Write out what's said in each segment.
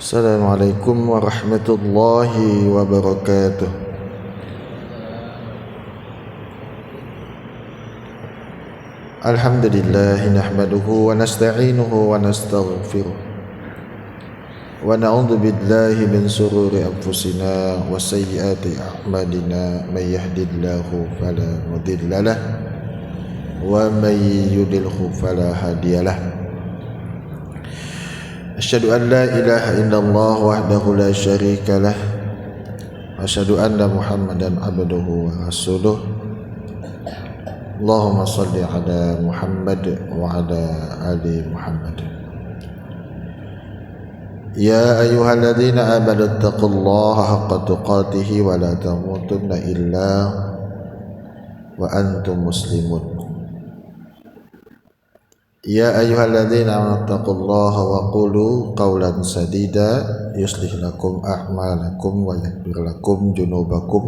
Assalamualaikum warahmatullahi wabarakatuh. Alhamdulillah nahmaduhu wa nasta'inuhu wa nastaghfiruh wa na'udzu billahi min shururi anfusina wa sayyiati a'malina may yahdihillahu fala mudilla lahu wa may yudlilhu fala hadiyalah. Asyhadu an la ilaha illallah wahdahu la syarika lah wa asyhadu anna Muhammadan abduhu wa rasuluh. Allahumma shalli ala Muhammad wa ala ali Muhammad. Ya ayyuhalladzina amanu taqullaha haqqa tuqatih wa la tamutunna illa wa antum muslimun. Ya ayyuhalladzina amanu taqullaha wa qulu qawlan sadida yuslih lakum a'malakum wa yaghfir lakum dzunubakum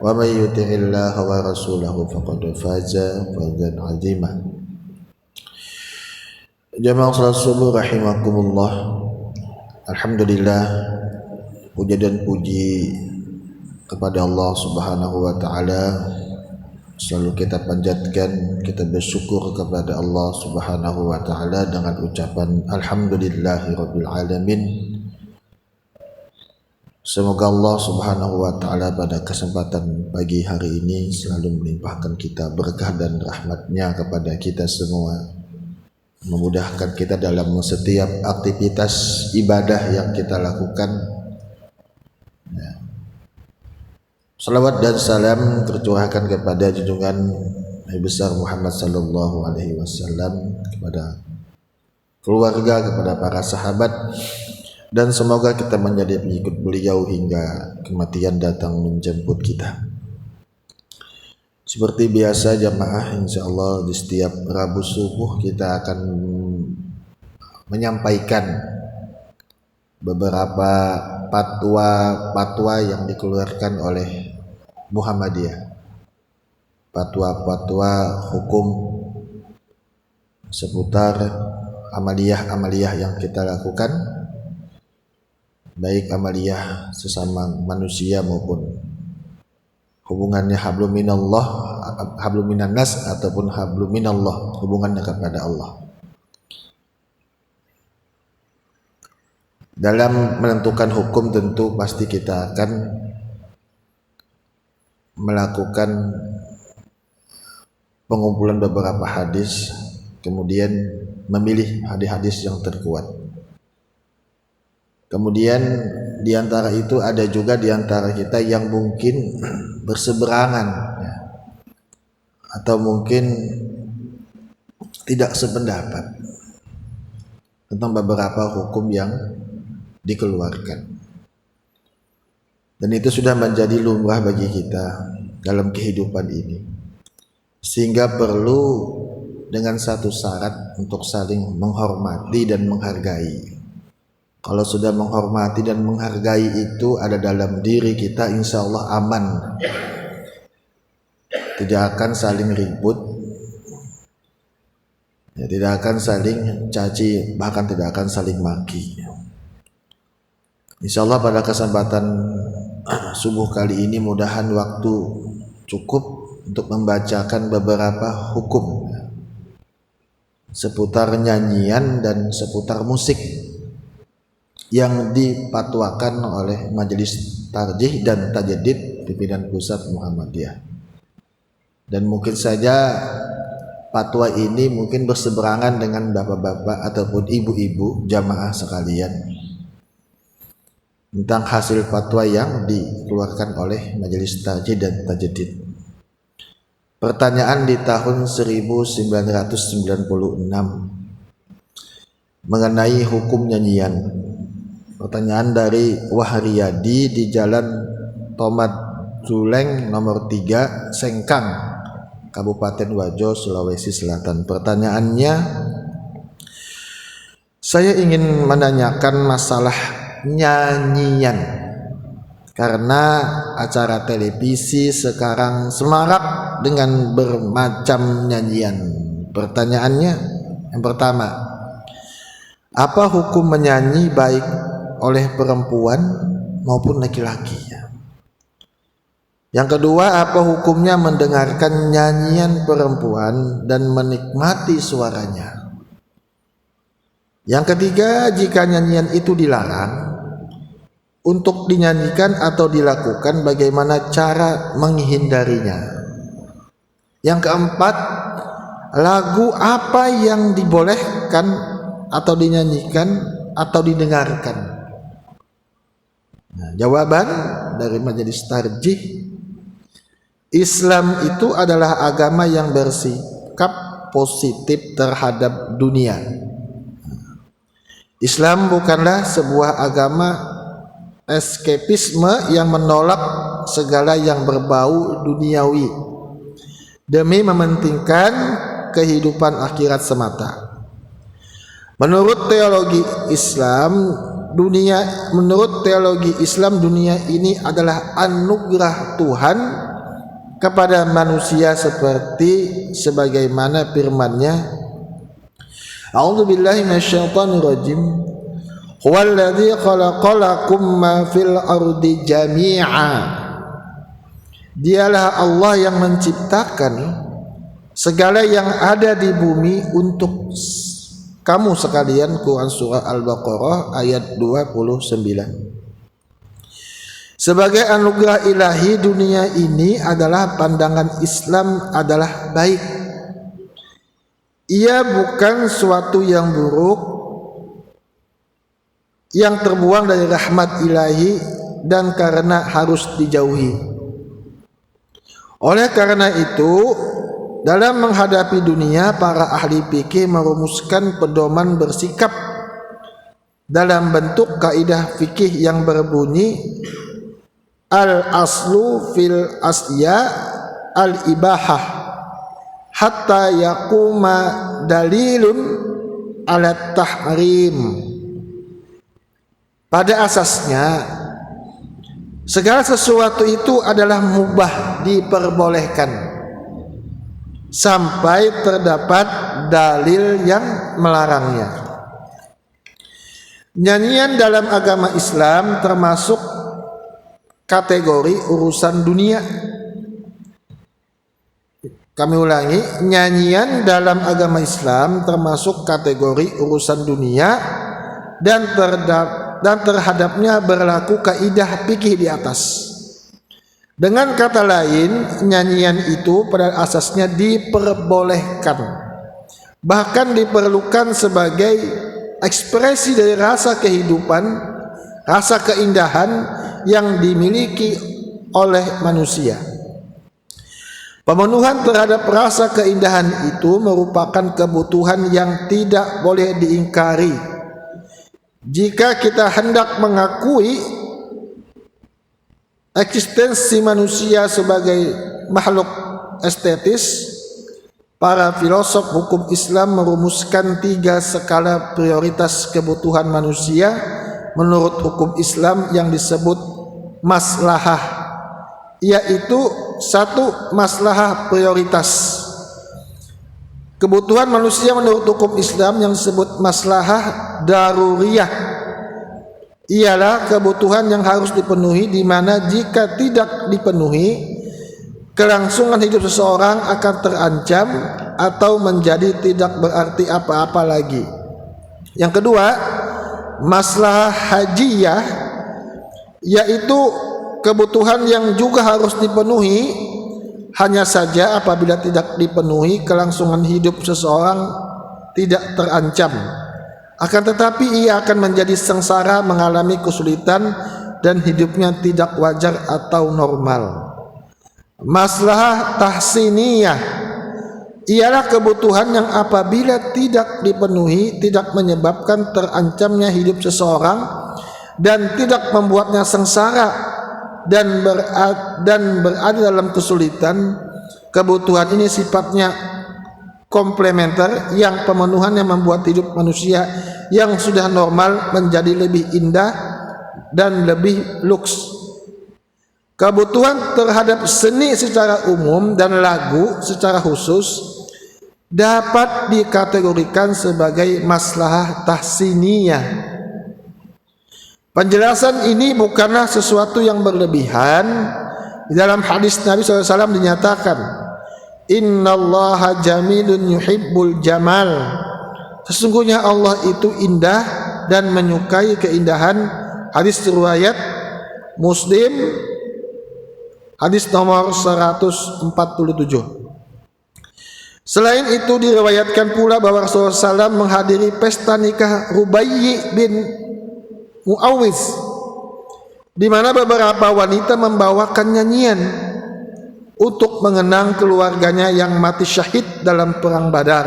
wa may yuti'illaha wa rasulahu faqad faza fawzan 'azima. Jamaah salat subuh rahimakumullah. Alhamdulillah, puja dan puji kepada Allah Subhanahu wa taala selalu kita panjatkan, kita bersyukur kepada Allah Subhanahu wa taala dengan ucapan alhamdulillahirabbil alamin. Semoga Allah Subhanahu wa taala pada kesempatan pagi hari ini selalu melimpahkan kita berkah dan rahmat-Nya kepada kita semua, memudahkan kita dalam setiap aktivitas ibadah yang kita lakukan. Salawat dan salam tercurahkan kepada junjungan Nabi besar Muhammad sallallahu alaihi wasallam, kepada keluarga, kepada para sahabat, dan semoga kita menjadi pengikut beliau hingga kematian datang menjemput kita. Seperti biasa jamaah, insyaallah di setiap Rabu subuh kita akan menyampaikan beberapa fatwa yang dikeluarkan oleh Muhammadiyah, fatwa hukum seputar amaliyah yang kita lakukan, baik amaliyah sesama manusia maupun hubungannya hablum minallah, hablum minannas ataupun hablum minallah, hubungannya kepada Allah. Dalam menentukan hukum tentu pasti kita akan melakukan pengumpulan beberapa hadis, kemudian memilih hadis-hadis yang terkuat. Kemudian di antara itu ada juga di antara kita yang mungkin berseberangan ya, atau mungkin tidak sependapat tentang beberapa hukum yang dikeluarkan. Dan itu sudah menjadi lumrah bagi kita dalam kehidupan ini, sehingga perlu dengan satu syarat untuk saling menghormati dan menghargai. Kalau sudah menghormati dan menghargai itu ada dalam diri kita, insya Allah aman. Tidak akan saling ribut, ya, tidak akan saling caci, bahkan tidak akan saling maki. Insya Allah pada kesempatan subuh kali ini mudahan waktu cukup untuk membacakan beberapa hukum seputar nyanyian dan seputar musik yang dipatwakan oleh Majelis Tarjih dan Tajdid Pimpinan Pusat Muhammadiyah. Dan mungkin saja fatwa ini mungkin berseberangan dengan bapak-bapak ataupun ibu-ibu jamaah sekalian tentang hasil fatwa yang dikeluarkan oleh Majelis Tarjih dan Tajdid. Pertanyaan di tahun 1996 mengenai hukum nyanyian. Pertanyaan dari Wahriyadi di Jalan Tomat Juleng nomor 3 Sengkang, Kabupaten Wajo, Sulawesi Selatan. Pertanyaannya, saya ingin menanyakan masalah nyanyian karena acara televisi sekarang semarak dengan bermacam nyanyian. Pertanyaannya yang pertama, Apa hukum menyanyi baik oleh perempuan maupun laki-laki? Yang kedua, apa hukumnya mendengarkan nyanyian perempuan dan menikmati suaranya? Yang ketiga, jika nyanyian itu dilarang untuk dinyanyikan atau dilakukan, bagaimana cara menghindarinya? Yang keempat, lagu apa yang dibolehkan atau dinyanyikan atau didengarkan? Nah, jawaban dari Majelis Tarjih, Islam itu adalah agama yang bersikap positif terhadap dunia. Islam bukanlah sebuah agama eskepisme yang menolak segala yang berbau duniawi demi mementingkan kehidupan akhirat semata. Menurut teologi Islam, dunia ini adalah anugerah Tuhan kepada manusia seperti sebagaimana firman-Nya, A'udzubillahi minasyaitonirrajim, huwallazi khalaqalakum ma fil ardi jami'a. Dialah Allah yang menciptakan segala yang ada di bumi untuk kamu sekalian. Quran surah Al-Baqarah ayat 29. Sebagai anugerah ilahi, dunia ini adalah pandangan Islam adalah baik. Ia bukan suatu yang buruk yang terbuang dari rahmat ilahi dan karena harus dijauhi. Oleh karena itu, dalam menghadapi dunia, para ahli fikih merumuskan pedoman bersikap dalam bentuk kaidah fikih yang berbunyi, al-aslu fil asya al-ibahah hatta yakuma dalilun ala tahrim. Pada asasnya, segala sesuatu itu adalah mubah, diperbolehkan, sampai terdapat dalil yang melarangnya. Nyanyian dalam agama Islam termasuk kategori urusan dunia. Kami ulangi, nyanyian dalam agama Islam termasuk kategori urusan dunia dan terhadapnya berlaku kaidah fikih di atas. Dengan kata lain, nyanyian itu pada asasnya diperbolehkan, bahkan diperlukan sebagai ekspresi dari rasa kehidupan, rasa keindahan yang dimiliki oleh manusia. Pemenuhan terhadap rasa keindahan itu merupakan kebutuhan yang tidak boleh diingkari. Jika kita hendak mengakui eksistensi manusia sebagai makhluk estetis, para filosof hukum Islam merumuskan 3 skala prioritas kebutuhan manusia menurut hukum Islam yang disebut maslahah, yaitu 1. Maslahah prioritas. Kebutuhan manusia menurut hukum Islam yang disebut maslahah daruriyah ialah kebutuhan yang harus dipenuhi, di mana jika tidak dipenuhi, kelangsungan hidup seseorang akan terancam atau menjadi tidak berarti apa-apa lagi. Yang kedua, maslahah hajiyah, yaitu kebutuhan yang juga harus dipenuhi, hanya saja apabila tidak dipenuhi, kelangsungan hidup seseorang tidak terancam, akan tetapi ia akan menjadi sengsara, mengalami kesulitan, dan hidupnya tidak wajar atau normal. Maslahah tahsiniyah ialah kebutuhan yang apabila tidak dipenuhi, tidak menyebabkan terancamnya hidup seseorang dan tidak membuatnya sengsara dan berada dalam kesulitan. Kebutuhan ini sifatnya komplementer, yang pemenuhannya membuat hidup manusia yang sudah normal menjadi lebih indah dan lebih luks. Kebutuhan terhadap seni secara umum dan lagu secara khusus dapat dikategorikan sebagai maslahah tahsiniyah. Penjelasan ini bukanlah sesuatu yang berlebihan. Di dalam hadis Nabi SAW dinyatakan, Innallaha jamilun yuhibbul jamal. Sesungguhnya Allah itu indah dan menyukai keindahan. Hadis riwayat Muslim, hadis nomor 147. Selain itu diriwayatkan pula bahwa Rasulullah SAW menghadiri pesta nikah Rubayyi bin Muawiz, di mana beberapa wanita membawakan nyanyian untuk mengenang keluarganya yang mati syahid dalam perang Badar.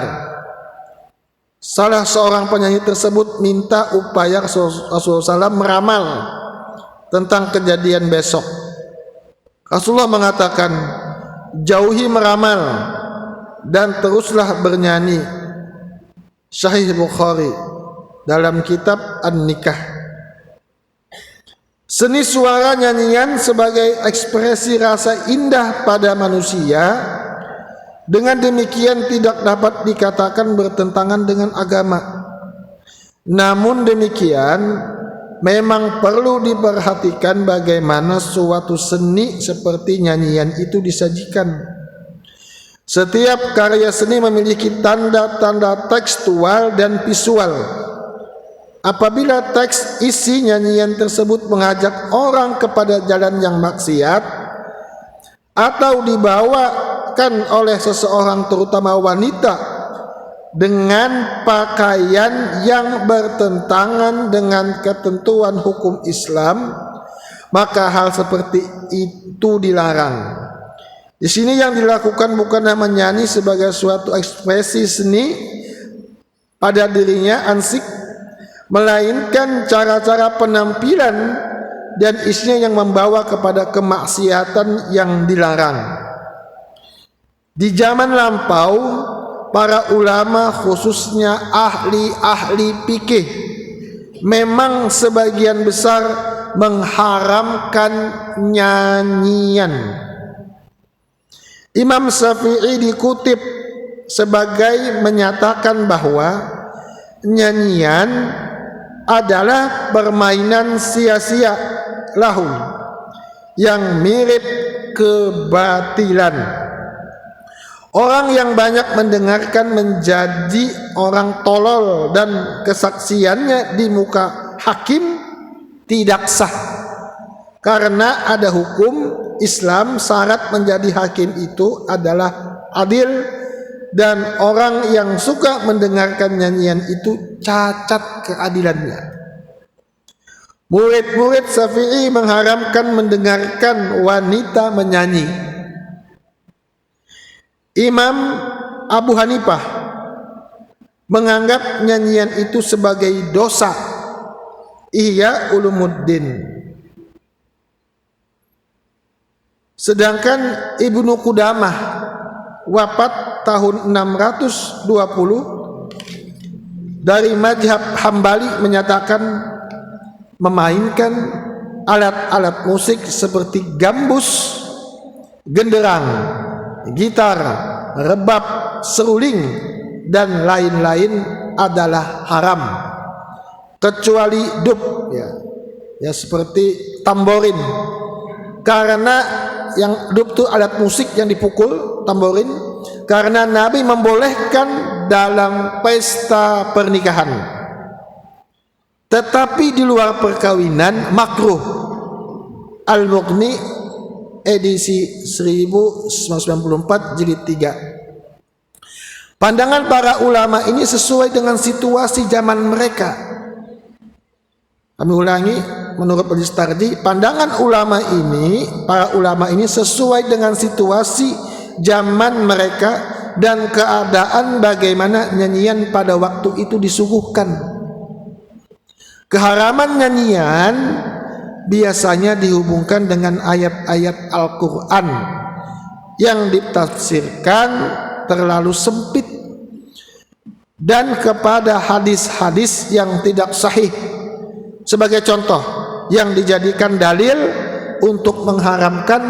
Salah seorang penyanyi tersebut minta upaya Rasulullah SAW meramal tentang kejadian besok. Rasulullah mengatakan, jauhi meramal dan teruslah bernyanyi. Sahih Bukhari dalam kitab An-Nikah. Seni suara nyanyian sebagai ekspresi rasa indah pada manusia, dengan demikian tidak dapat dikatakan bertentangan dengan agama. Namun demikian, memang perlu diperhatikan bagaimana suatu seni seperti nyanyian itu disajikan. Setiap karya seni memiliki tanda-tanda tekstual dan visual. Apabila teks isi nyanyian tersebut mengajak orang kepada jalan yang maksiat atau dibawakan oleh seseorang terutama wanita dengan pakaian yang bertentangan dengan ketentuan hukum Islam, maka hal seperti itu dilarang. Di sini yang dilakukan bukanlah menyanyi sebagai suatu ekspresi seni pada dirinya ansik, melainkan cara-cara penampilan dan isinya yang membawa kepada kemaksiatan yang dilarang. Di zaman lampau, para ulama khususnya ahli-ahli fikih memang sebagian besar mengharamkan nyanyian. Imam Syafi'i dikutip sebagai menyatakan bahwa nyanyian adalah permainan sia-sia lahum yang mirip kebatilan. Orang yang banyak mendengarkan menjadi orang tolol dan kesaksiannya di muka hakim tidak sah, karena ada hukum Islam syarat menjadi hakim itu adalah adil, dan orang yang suka mendengarkan nyanyian itu cacat keadilannya. Murid-murid Syafi'i mengharamkan mendengarkan wanita menyanyi. Imam Abu Hanifah menganggap nyanyian itu sebagai dosa. Ihya Ulumuddin. Sedangkan Ibnu Qudamah wafat tahun 620 dari mazhab Hambali menyatakan memainkan alat-alat musik seperti gambus, genderang, gitar, rebab, seruling dan lain-lain adalah haram, kecuali dub ya seperti tamborin, karena yang dub itu alat musik yang dipukul, tamborin, karena Nabi membolehkan dalam pesta pernikahan, tetapi di luar perkawinan makruh. Al-Mughni edisi 1994 jilid 3. Pandangan para ulama ini sesuai dengan situasi zaman mereka. Kami ulangi, menurut Majelis Tarjih, pandangan ulama ini, para ulama ini sesuai dengan situasi zaman mereka dan keadaan bagaimana nyanyian pada waktu itu disuguhkan. Keharaman nyanyian biasanya dihubungkan dengan ayat-ayat Al-Quran yang ditafsirkan terlalu sempit dan kepada hadis-hadis yang tidak sahih. Sebagai contoh yang dijadikan dalil untuk mengharamkan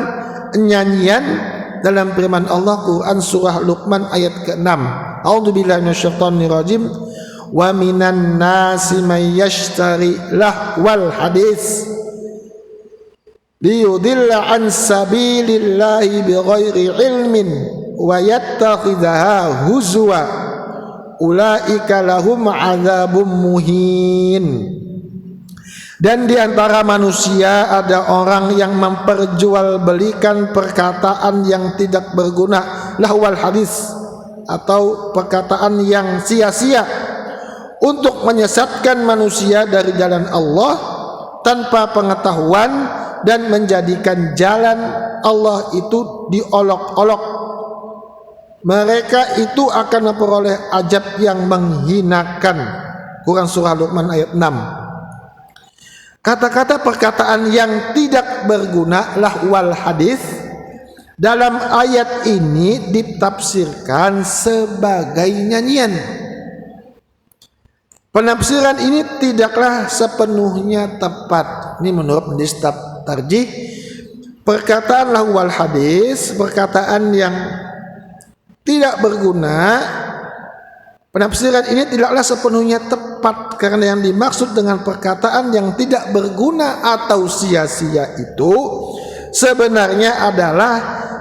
nyanyian dalam firman Allah Quran surah Luqman ayat ke-6, A'udzubillahi minasyaitonir rajim. Wa minan nasi may yashtari lahwal hadis liyudilla an sabilillahi bighairi ilmin wa yattakhidhaha huzwa ulaika lahum adzabum muhin. Dan di antara manusia ada orang yang memperjualbelikan perkataan yang tidak berguna, lahwal hadis, atau perkataan yang sia-sia, untuk menyesatkan manusia dari jalan Allah tanpa pengetahuan dan menjadikan jalan Allah itu diolok-olok. Mereka itu akan memperoleh azab yang menghinakan. Quran surah Luqman ayat 6. Kata-kata perkataan yang tidak berguna, lahwal hadis, dalam ayat ini ditafsirkan sebagai nyanyian. Penafsiran ini tidaklah sepenuhnya tepat. Ini menurut majelis tarjih. Perkataan lahwal hadis, perkataan yang tidak berguna, penafsiran ini tidaklah sepenuhnya tepat, karena yang dimaksud dengan perkataan yang tidak berguna atau sia-sia itu sebenarnya adalah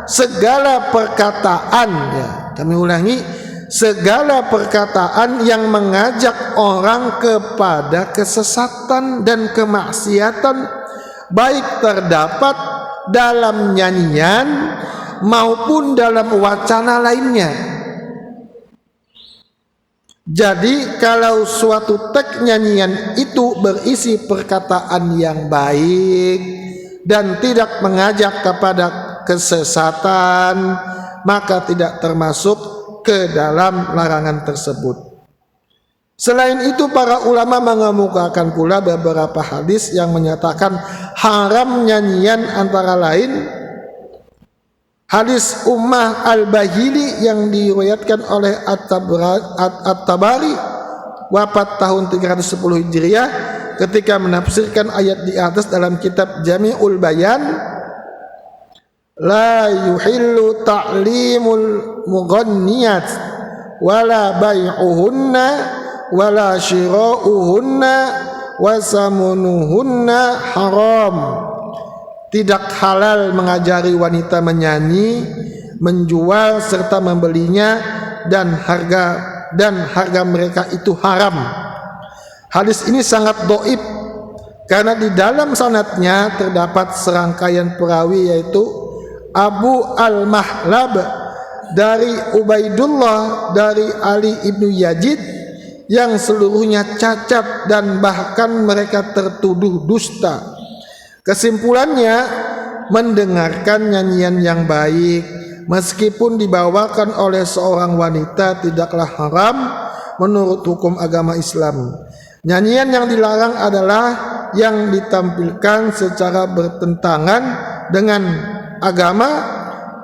segala perkataan, ya, kami ulangi, segala perkataan yang mengajak orang kepada kesesatan dan kemaksiatan, baik terdapat dalam nyanyian maupun dalam wacana lainnya. Jadi kalau suatu teks nyanyian itu berisi perkataan yang baik dan tidak mengajak kepada kesesatan, maka tidak termasuk ke dalam larangan tersebut. Selain itu, para ulama mengemukakan pula beberapa hadis yang menyatakan haram nyanyian, antara lain hadis Ummah al-Bahili yang diriwayatkan oleh At-Tabari, wafat tahun 310 Hijriah, ketika menafsirkan ayat di atas dalam kitab Jami'ul Bayan, la yuhillu ta'limul mughanniyat wala bai'uhunna wala shira'uhunna wa samunuhunna haram. Tidak halal mengajari wanita menyanyi, menjual serta membelinya, dan harga mereka itu haram. Hadis ini sangat dhaif karena di dalam sanadnya terdapat serangkaian perawi, yaitu Abu Al-Mahlab dari Ubaidullah dari Ali ibnu Yazid, yang seluruhnya cacat dan bahkan mereka tertuduh dusta. Kesimpulannya, mendengarkan nyanyian yang baik meskipun dibawakan oleh seorang wanita tidaklah haram menurut hukum agama Islam. Nyanyian yang dilarang adalah yang ditampilkan secara bertentangan dengan agama,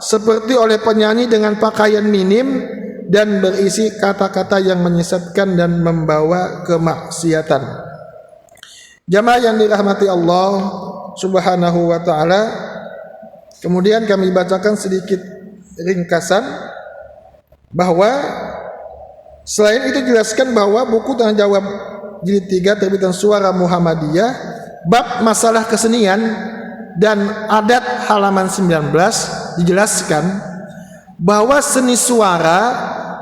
seperti oleh penyanyi dengan pakaian minim dan berisi kata-kata yang menyesatkan dan membawa kemaksiatan. Jamaah yang dirahmati Allah Subhanahu wa ta'ala, kemudian kami bacakan sedikit ringkasan bahwa selain itu jelaskan bahwa buku Tanya Jawab jilid 3 terbitan Suara Muhammadiyah bab masalah kesenian dan adat halaman 19 dijelaskan bahwa seni suara,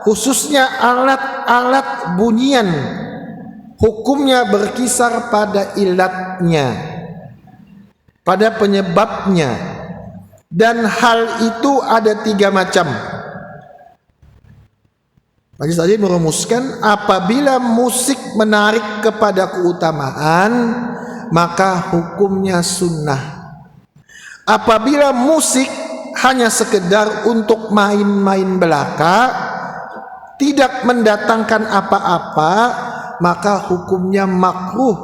khususnya alat-alat bunyian, hukumnya berkisar pada ilatnya, pada penyebabnya, dan hal itu ada 3 macam. Majelis tadi merumuskan, apabila musik menarik kepada keutamaan, maka hukumnya sunnah. Apabila musik hanya sekedar untuk main-main belaka, tidak mendatangkan apa-apa, maka hukumnya makruh.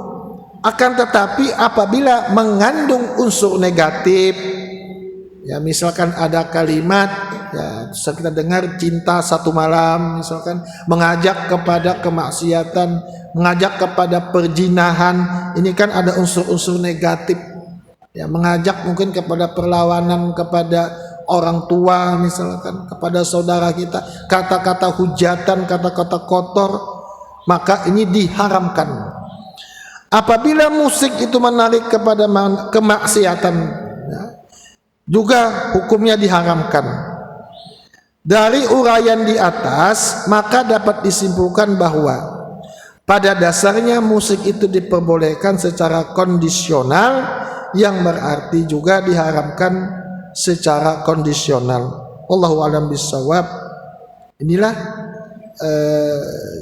Akan tetapi apabila mengandung unsur negatif, ya misalkan ada kalimat, ya kita dengar cinta satu malam, misalkan mengajak kepada kemaksiatan, mengajak kepada perzinahan, ini kan ada unsur-unsur negatif, ya mengajak mungkin kepada perlawanan, kepada orang tua misalkan, kepada saudara kita, kata-kata hujatan, kata-kata kotor, maka ini diharamkan. Apabila musik itu menarik kepada kemaksiatan, ya, juga hukumnya diharamkan. Dari uraian di atas, maka dapat disimpulkan bahwa pada dasarnya musik itu diperbolehkan secara kondisional, yang berarti juga diharamkan secara kondisional. Wallahu a'lam bishawab. Inilah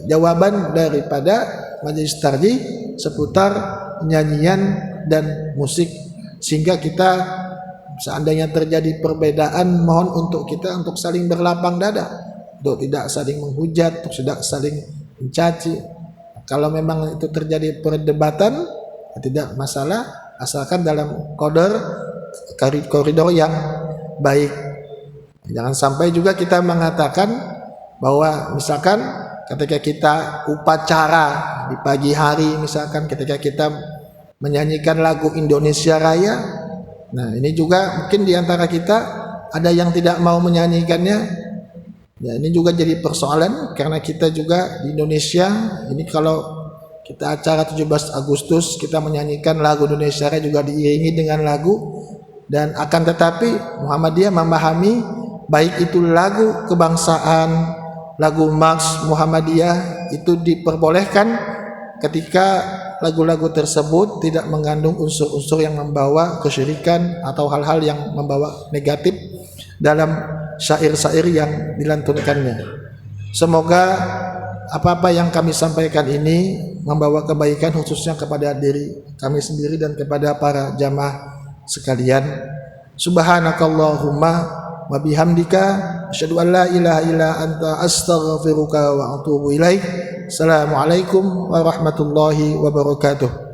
jawaban daripada majelis tarjih seputar nyanyian dan musik, sehingga kita seandainya terjadi perbedaan, mohon untuk kita untuk saling berlapang dada, untuk tidak saling menghujat, untuk tidak saling mencaci. Kalau memang itu terjadi perdebatan, tidak masalah, asalkan dalam koridor yang baik. Jangan sampai juga kita mengatakan bahwa misalkan ketika kita upacara di pagi hari, misalkan ketika kita menyanyikan lagu Indonesia Raya, nah ini juga mungkin diantara kita ada yang tidak mau menyanyikannya. Ya, ini juga jadi persoalan karena kita juga di Indonesia ini, kalau kita acara 17 Agustus kita menyanyikan lagu Indonesia Raya juga diiringi dengan lagu, dan akan tetapi Muhammadiyah memahami baik itu lagu kebangsaan, lagu March Muhammadiyah itu diperbolehkan ketika lagu-lagu tersebut tidak mengandung unsur-unsur yang membawa kesyirikan atau hal-hal yang membawa negatif dalam syair-syair yang dilantunkannya. Semoga apa-apa yang kami sampaikan ini membawa kebaikan khususnya kepada diri kami sendiri dan kepada para jamaah sekalian. Subhanakallahumma wa bihamdika asyhadu an la ilaha illa anta astaghfiruka wa atubu ilaik. Assalamualaikum warahmatullahi wabarakatuh.